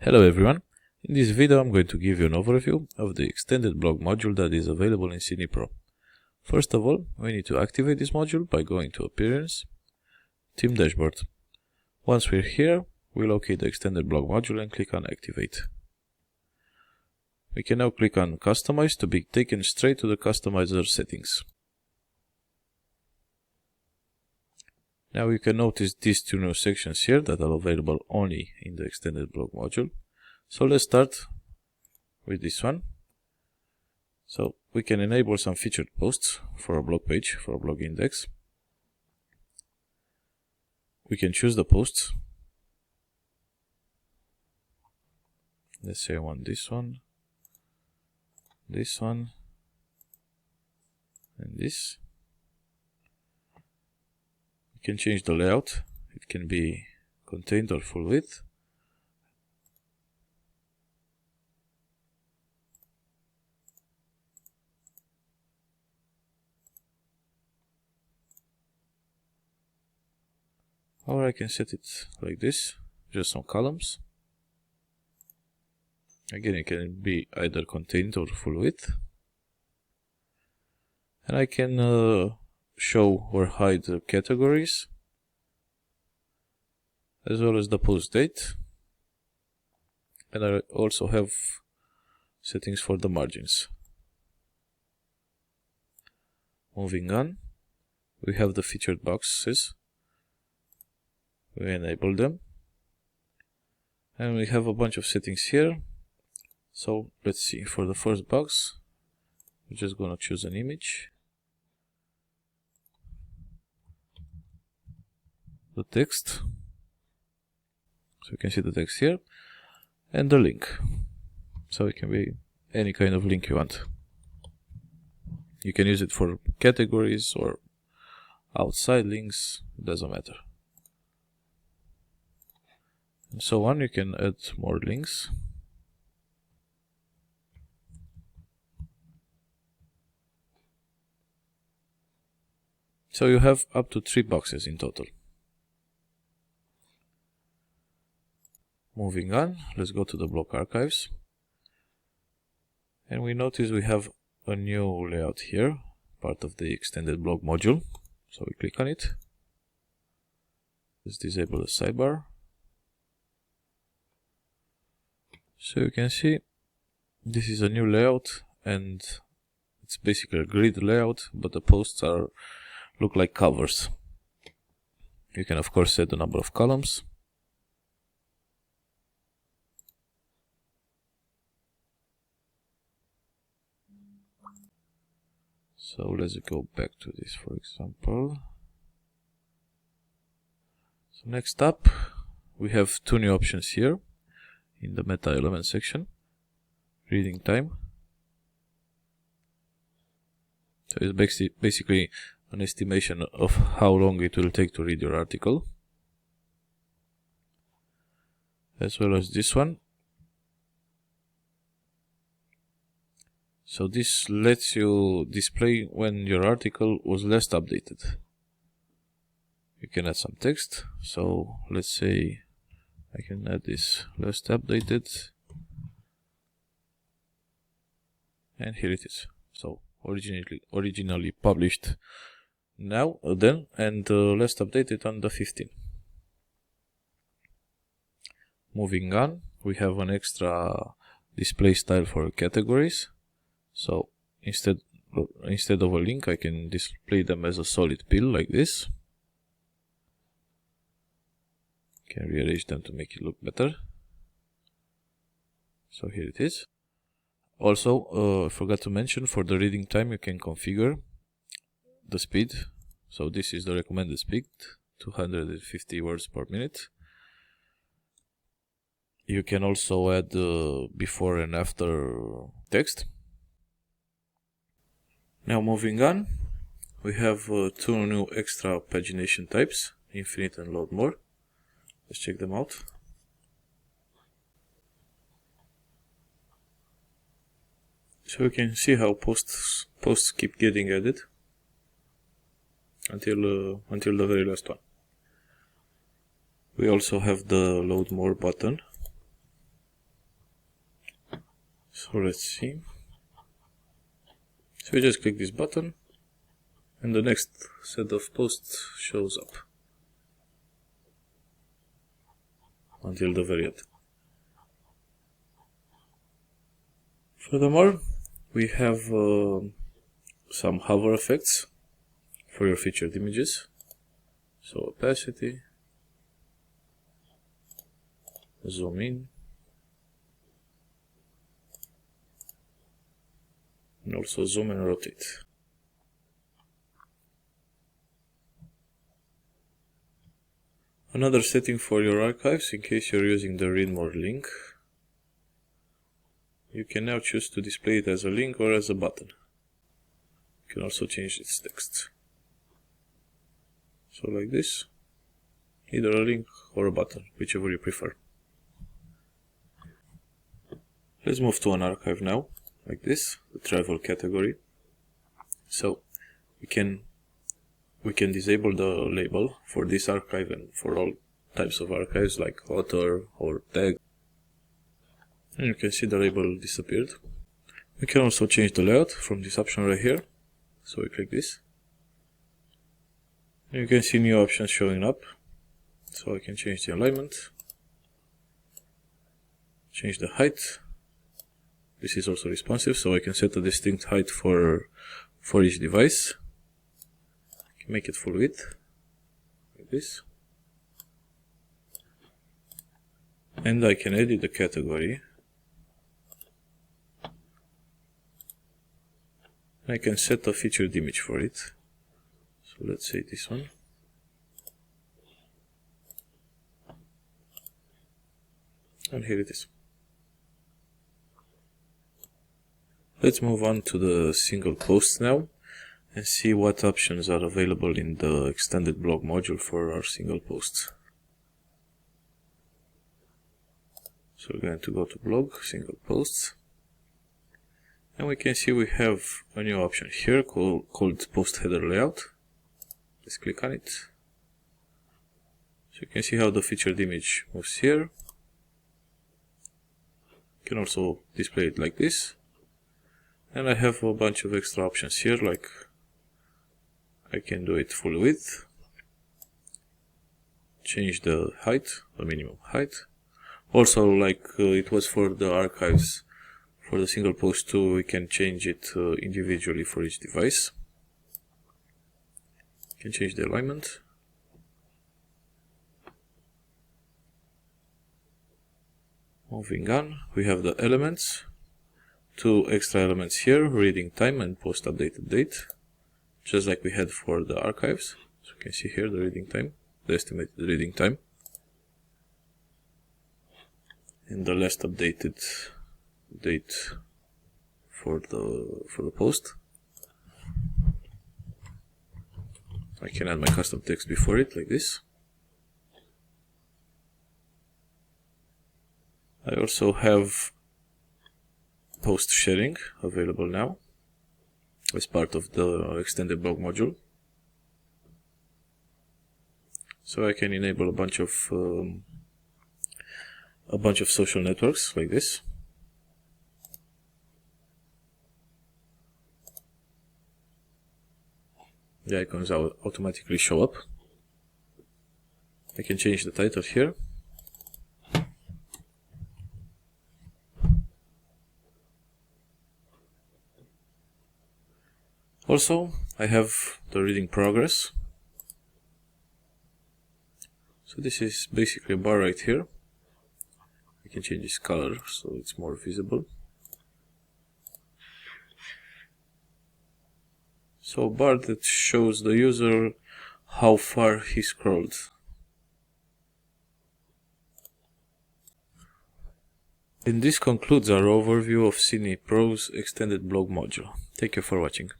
Hello everyone, in this video I'm going to give you an overview of the extended block module that is available in Sydney Pro. First of all, we need to activate this module by going to Appearance, Team Dashboard. Once we're here, we locate the extended block module and click on Activate. We can now click on Customize to be taken straight to the customizer settings. Now you can notice these two new sections here that are available only in the extended block module. So let's start with this one. So we can enable some featured posts for a blog page, for a blog index. We can choose the posts. Let's say I want this one, and this. We can change the layout. It can be contained or full width. Or I can set it like this, just some columns. Again, it can be either contained or full width. And I can show or hide the categories, as well as the post date. And I also have settings for the margins. Moving on, we have the featured boxes. We enable them. And we have a bunch of settings here. So let's see, for the first box, we're just gonna choose an image. The text, so you can see the text here, and the link, so it can be any kind of link you want. You can use it for categories or outside links, it doesn't matter. And so on, you can add more links. So you have up to 3 boxes in total. Moving on, let's go to the block archives. And we notice we have a new layout here, part of the extended block module. So we click on it. Let's disable the sidebar. So you can see this is a new layout, and it's basically a grid layout, but the posts look like covers. You can of course set the number of columns. So let's go back to this, for example. So next up, we have 2 new options here in the meta element section. Reading time. So it's basically an estimation of how long it will take to read your article. As well as this one. So this lets you display when your article was last updated. You can add some text. So let's say I can add this last updated. And here it is. So originally published now, then, and last updated on the 15th. Moving on, we have an extra display style for categories. So instead of a link, I can display them as a solid pill like this. Can rearrange them to make it look better. So here it is. Also, I forgot to mention, for the reading time you can configure the speed. So this is the recommended speed, 250 words per minute. You can also add before and after text. Now moving on, we have 2 new extra pagination types, infinite and load more. Let's check them out. So you can see how posts keep getting added until the very last one. We also have the load more button. So let's see. So we just click this button and the next set of posts shows up until the very end. Furthermore, we have some hover effects for your featured images. So opacity, zoom in, and also zoom and rotate. Another setting for your archives, in case you're using the read more link, you can now choose to display it as a link or as a button. You can also change its text. So like this, either a link or a button, whichever you prefer. Let's move to an archive now, like this, the travel category. So we can disable the label for this archive and for all types of archives like author or tag. And you can see the label disappeared. We can also change the layout from this option right here. So we click this. And you can see new options showing up. So I can change the alignment, change the height. This is also responsive, so I can set a distinct height for each device. I can make it full width, like this. And I can edit the category. I can set a featured image for it. So let's say this one. And here it is. Let's move on to the single posts now and see what options are available in the extended blog module for our single posts. So we're going to go to blog, single posts, and we can see we have a new option here called post header layout. Let's click on it. So you can see how the featured image moves here. You can also display it like this. And I have a bunch of extra options here, like I can do it full width, change the height, the minimum height. Also, like it was for the archives, for the single post too, we can change it individually for each device. You can change the alignment. Moving on, we have the elements. Two extra elements here, reading time and post updated date, just like we had for the archives. So you can see here the reading time, the estimated reading time, and the last updated date for the post. I can add my custom text before it, like this. I also have post sharing available now as part of the extended blog module. So I can enable a bunch of social networks like this. The icons automatically show up. I can change the title here. Also, I have the reading progress. So this is basically a bar right here. I can change its color so it's more visible. So a bar that shows the user how far he scrolled. And this concludes our overview of Cine Pro's extended blog module. Thank you for watching.